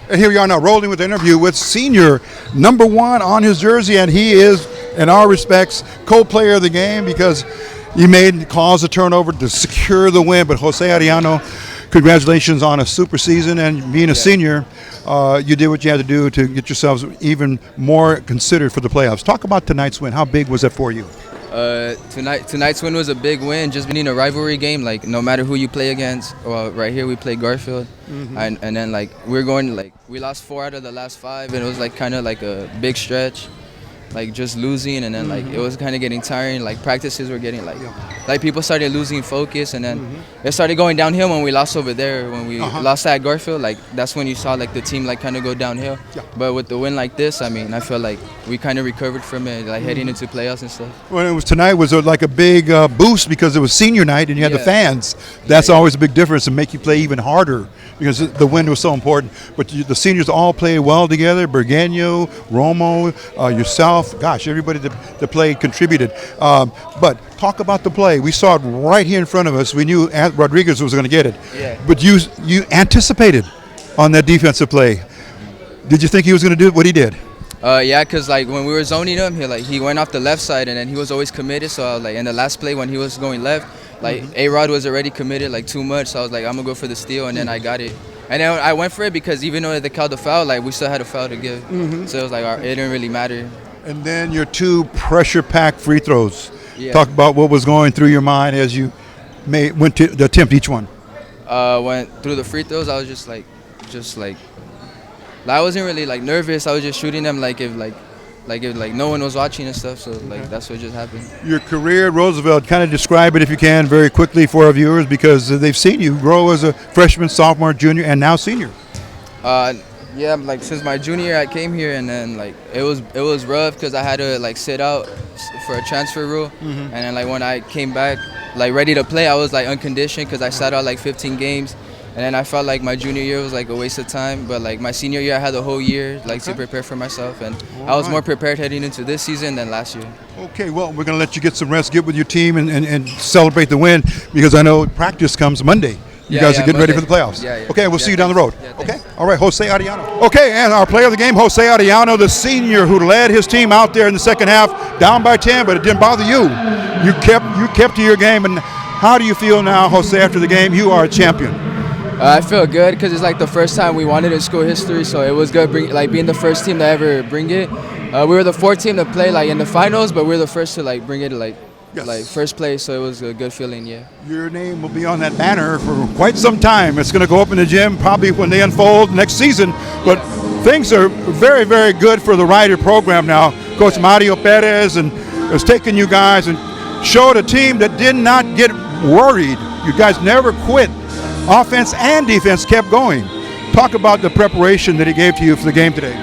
And here we are now rolling with the interview with senior number 1 on his jersey, and he is, in our respects, co-player of the game because he caused a turnover to secure the win. But José Arellano, congratulations on a super season, and being a senior, you did what you had to do to get yourselves even more considered for the playoffs. Talk about tonight's win. How big was that for you? Tonight's win was a big win. Just being a rivalry game, like no matter who you play against. Well, right here we play Garfield, and then like we lost 4 out of the last 5, and it was like kind of like a big stretch, like just losing, and then like it was kind of getting tiring. Like practices were getting like people started losing focus, and then it started going downhill when we lost over there. When we lost at Garfield, like that's when you saw like the team like kind of go downhill. But with the win like this, I mean, I feel like we kind of recovered from it, like heading into playoffs and stuff. Well, tonight was like a big boost because it was senior night and you had the fans. That's always a big difference and make you play even harder because the win was so important. But the seniors all played well together. Bergenio, Romo, yourself, gosh, everybody that played contributed. But talk about the play. We saw it right here in front of us. We knew Rodriguez was going to get it. But you anticipated on that defensive play. Did you think he was going to do what he did? Yeah, because like when we were zoning him, he went off the left side, and then he was always committed. So I was like, in the last play when he was going left, like A-Rod was already committed like too much. So I was like, I'm gonna go for the steal, and then I got it. And then I went for it because even though they called the foul, like we still had a foul to give. So it was like it didn't really matter. And then your 2 pressure-packed free throws. Talk about what was going through your mind as you went to attempt each one. Went through the free throws. I was just like. I wasn't really like nervous. I was just shooting them like if no one was watching and stuff. So like that's what just happened. Your career at Roosevelt, kind of describe it if you can very quickly for our viewers because they've seen you grow as a freshman, sophomore, junior, and now senior. Yeah, like since my junior year I came here, and then like it was rough because I had to like sit out for a transfer rule, and then like when I came back like ready to play, I was like unconditioned because I sat out like 15 games. And then I felt like my junior year was like a waste of time, but like my senior year I had the whole year like to prepare for myself, and I was more prepared heading into this season than last year. Okay, well we're gonna let you get some rest, get with your team, and celebrate the win because I know practice comes Monday. You guys are getting ready for the playoffs. Okay, we'll see you down the road. Okay, all right, José Arellano. Okay, and our player of the game, José Arellano, the senior who led his team out there in the second half, down by 10, but it didn't bother you. You kept to your game, and how do you feel now, José, after the game? You are a champion. I feel good because it's like the first time we won it in school history, so it was good being the first team to ever bring it. We were the 4th team to play like in the finals, but we were the first to like bring it like first place, so it was a good feeling. Your name will be on that banner for quite some time. It's going to go up in the gym probably when they unfold next season, but things are very, very good for the Rider program now. Coach Mario Perez has taken you guys and showed a team that did not get worried. You guys never quit. Offense and defense kept going. Talk about the preparation that he gave to you for the game today.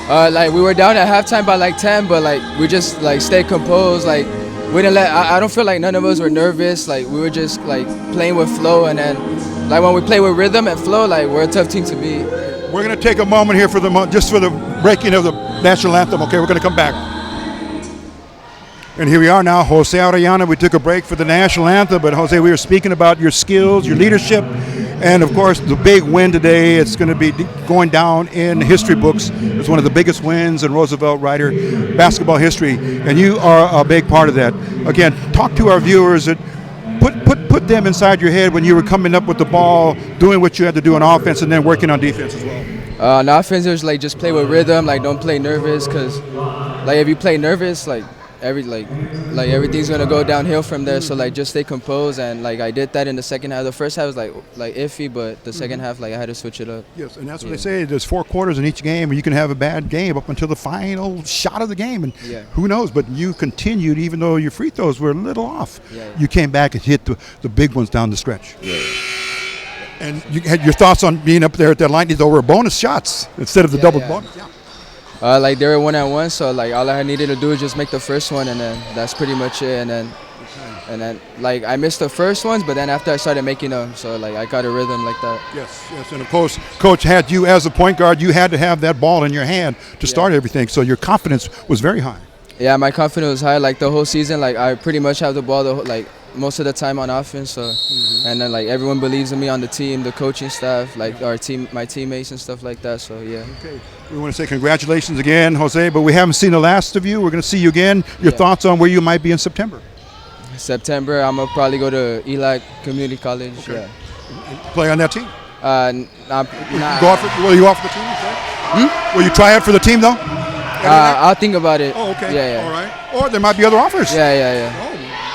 Like we were down at halftime by like 10, but like we just like stayed composed. Like we didn't I don't feel like none of us were nervous. Like we were just like playing with flow, and then like when we play with rhythm and flow, like we're a tough team to beat. We're gonna take a moment here for just for the breaking of the national anthem. Okay, we're gonna come back. And here we are now, José Arellano. We took a break for the national anthem, but José, we were speaking about your skills, your leadership, and of course the big win today. It's going to be going down in history books as one of the biggest wins in Roosevelt Rider basketball history, and you are a big part of that. Again, talk to our viewers that put them inside your head when you were coming up with the ball, doing what you had to do on offense, and then working on defense as well. On offense, it was like just play with rhythm, like don't play nervous, because like if you play nervous, like everything's gonna go downhill from there. So like just stay composed, and like I did that in the second half. The first half was like iffy, but the second half like I had to switch it up. Yes, and that's what they say. There's 4 quarters in each game, and you can have a bad game up until the final shot of the game, and who knows? But you continued, even though your free throws were a little off. You came back and hit the big ones down the stretch. And you had your thoughts on being up there at that line. These were bonus shots instead of the double bonus. Like they were 1-on-1, so like all I needed to do was just make the first one, and then that's pretty much it. And then like I missed the first ones, but then after I started making them, so like I got a rhythm like that. Yes, and of course, Coach had you as a point guard. You had to have that ball in your hand to start everything, so your confidence was very high. Yeah, my confidence was high. Like the whole season, like I pretty much have the ball. most of the time on offense. So, and then like everyone believes in me on the team, the coaching staff, like my teammates and stuff like that. So yeah. Okay. We want to say congratulations again, Jose. But we haven't seen the last of you. We're going to see you again. Your thoughts on where you might be in September? September, I'm gonna probably go to LACS Community College. Okay. Play on that team. Nah. Will you offer the team? Will you try out for the team though? I'll think about it. Oh, okay. Yeah. All right. Or there might be other offers. Yeah.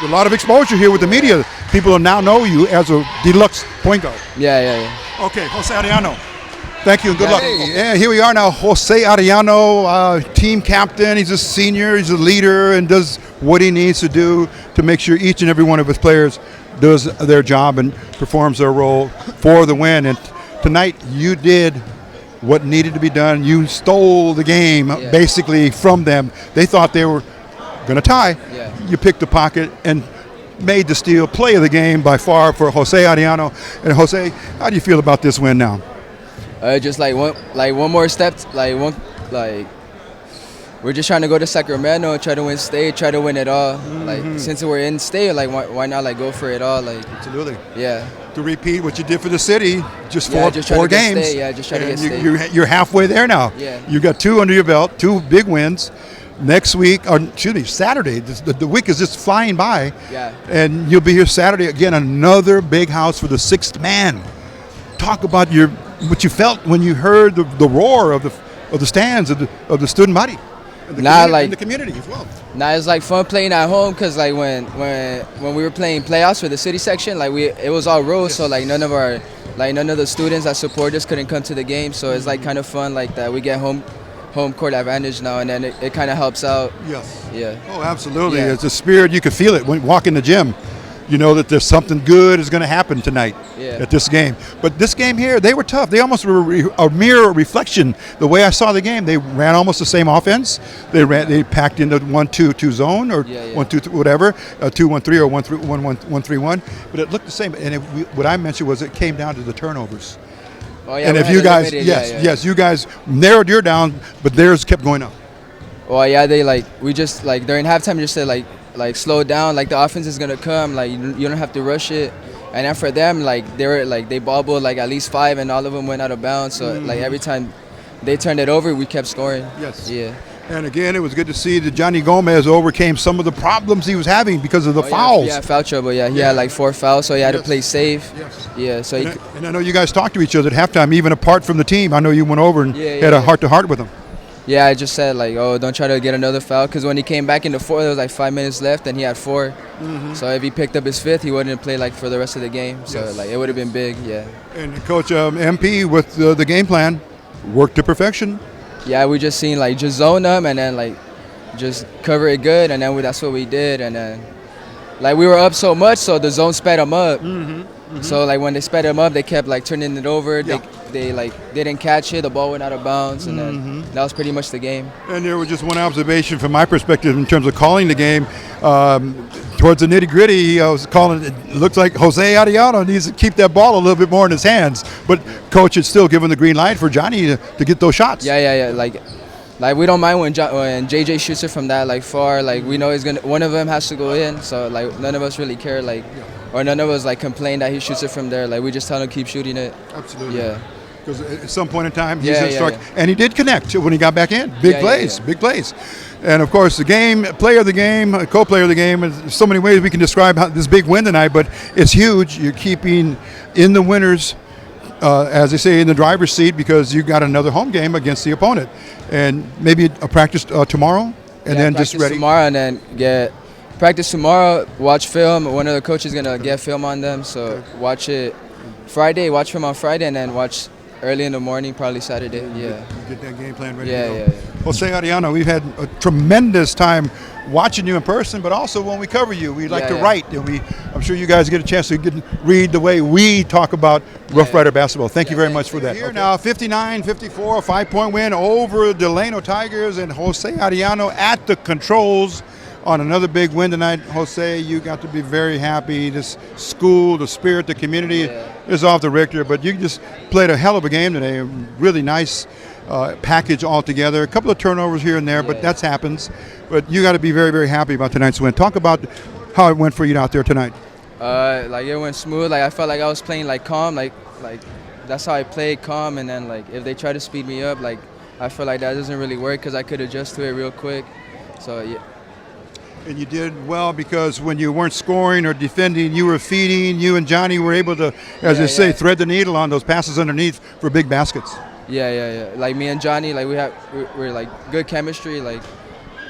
Oh, a lot of exposure here with the media. People will now know you as a deluxe point guard. Yeah. Okay, José Arellano. Thank you and good luck. Yeah, here we are now. José Arellano, team captain. He's a senior. He's a leader and does what he needs to do to make sure each and every one of his players does their job and performs their role for the win. And tonight you did what needed to be done. You stole the game basically from them. They thought they were going to tie. Yeah. You picked the pocket and made the steal. Play of the game by far for José Arellano. And Jose, how do you feel about this win now? Just one more step. We're just trying to go to Sacramento and try to win state, try to win it all. Like since we're in state, like why not like go for it all? Like absolutely. Yeah. To repeat what you did for the city, just four games. Just try to get state. You're halfway there now. Yeah. You got 2 under your belt, 2 big wins. Next week, or excuse me, Saturday. The week is just flying by. Yeah. And you'll be here Saturday again. Another big house for the 6th man. Talk about what you felt when you heard the roar of the stands of the student body. And the community as well. It's like fun playing at home because like when we were playing playoffs for the city section, like it was all rows, so like none of the students that support us couldn't come to the game. So it's like kind of fun like that. We get home court advantage now, and then it kind of helps out. Yes. Yeah. Oh, absolutely. Yeah. It's a spirit. You can feel it when you walk in the gym. You know that there's something good is going to happen tonight at this game. But this game here, they were tough. They almost were a mirror reflection. The way I saw the game, they ran almost the same offense. They packed into 1-2-2 zone or 1-2 whatever, 2-1-3 or 1-1-1-3-1. But it looked the same. And what I mentioned was it came down to the turnovers. Oh yeah. And if you guys, you guys narrowed your down, but theirs kept going up. Well, yeah, we just like during halftime just said like slow down, like the offense is gonna come, like you don't have to rush it. And then for them, like they bobbled like at least 5 and all of them went out of bounds. So like every time they turned it over, we kept scoring. Yes. Yeah. And again, it was good to see that Johnny Gomez overcame some of the problems he was having because of the fouls. Yeah, foul trouble. Yeah, he had like 4 fouls, so he had to play safe. Yes. Yeah. So and I know you guys talked to each other at halftime, even apart from the team. I know you went over and had a heart-to-heart with them. Yeah, I just said like, oh, don't try to get another foul, because when he came back in the 4th, there was like 5 minutes left, and he had 4. So if he picked up his 5th, he wouldn't play like for the rest of the game. So like it would have been big. Yeah. And Coach MP with the game plan worked to perfection. Yeah, we just seen like just zone them and then like just cover it good, and then that's what we did. And then like we were up so much, so the zone sped them up. So like when they sped them up, they kept like turning it over. They didn't catch it. The ball went out of bounds, and then that was pretty much the game. And there was just one observation from my perspective in terms of calling the game. Towards the nitty gritty, I was calling. It looks like José Arellano needs to keep that ball a little bit more in his hands. But coach had still given the green light for Johnny to get those shots. Yeah. Like we don't mind when JJ shoots it from that like far. Like we know one of them has to go in. So like none of us really care. Or none of us like complain that he shoots it from there. Like we just tell him to keep shooting it. Absolutely. Yeah. Because at some point in time, he's going to start. And he did connect when he got back in. Big plays. And, of course, player of the game, co-player of the game, there's so many ways we can describe this big win tonight, but it's huge. You're keeping in the winners, as they say, in the driver's seat, because you got another home game against the opponent. And maybe a practice tomorrow, and then just ready. Tomorrow and then practice tomorrow, watch film. One of the coaches is going to get film on them, so watch it Friday, watch film on Friday, and then watch early in the morning, probably Saturday. Get that game plan ready. Yeah. José Arellano, we've had a tremendous time watching you in person, but also when we cover you, we like to write, and I'm sure you guys get a chance to read the way we talk about Rough Rider basketball. Thank you very much for that. Here now, 59-54, a 5-point win over Delano Tigers, and José Arellano at the controls on another big win tonight. Jose, you got to be very happy. This school, the spirit, the community is off the Richter, but you just played a hell of a game today. Really nice package altogether. A couple of turnovers here and there, but that happens. But you got to be very, very happy about tonight's win. Talk about how it went for you out there tonight. Like it went smooth. Like I felt like I was playing like calm. Like that's how I played, calm. And then like if they try to speed me up, like I feel like that doesn't really work because I could adjust to it real quick. So yeah. And you did well because when you weren't scoring or defending, you were feeding. You and Johnny were able to, as they say, thread the needle on those passes underneath for big baskets. Yeah. Like me and Johnny, like we're like good chemistry. Like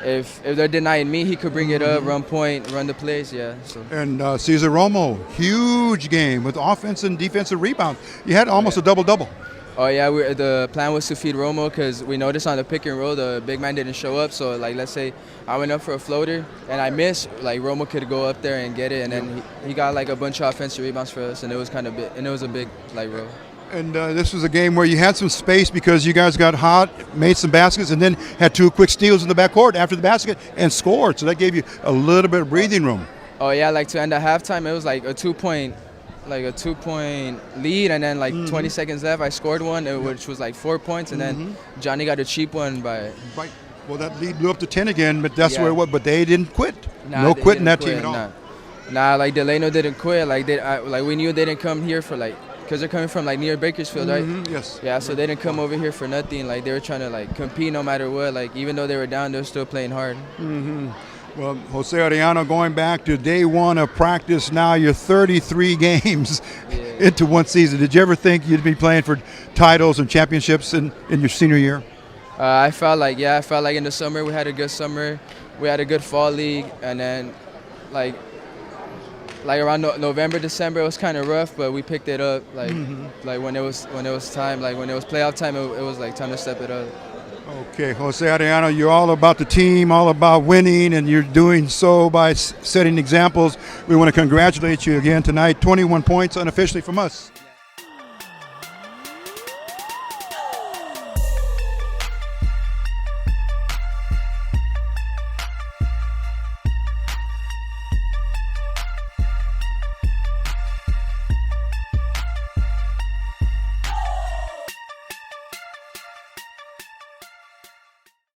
if they're denying me, he could bring it up, run point, run the plays. Yeah. So. And Cesar Romo, huge game with offense and defensive rebounds. You had almost a double-double. Oh yeah, the plan was to feed Romo because we noticed on the pick and roll the big man didn't show up. So like let's say I went up for a floater and I missed, like Romo could go up there and get it, and then he got like a bunch of offensive rebounds for us, and it was kind of big, and it was a big like roll. And this was a game where you had some space because you guys got hot, made some baskets, and then had 2 quick steals in the backcourt after the basket and scored. So that gave you a little bit of breathing room. Oh yeah, like to end at halftime, it was like a 2-point lead, and then like 20 seconds left, I scored one, which was like 4 points, and then Johnny got a cheap one by. Right. Well, that lead blew up to 10 again, but that's where it was. But they didn't quit. No quitting that team at all. Nah, like Delano didn't quit. Like we knew they didn't come here for like, because they're coming from like near Bakersfield, right? Yes. Yeah, so they didn't come over here for nothing. Like they were trying to like compete no matter what. Like even though they were down, they were still playing hard. Well, José Arellano, going back to day 1 of practice, now you're 33 games into one season. Did you ever think you'd be playing for titles and championships in your senior year? I felt like in the summer we had a good summer. We had a good fall league, and then like around November, December it was kind of rough, but we picked it up. Like when it was time, like when it was playoff time, it was like time to step it up. Okay, José Arellano, you're all about the team, all about winning, and you're doing so by setting examples. We want to congratulate you again tonight. 21 points unofficially from us.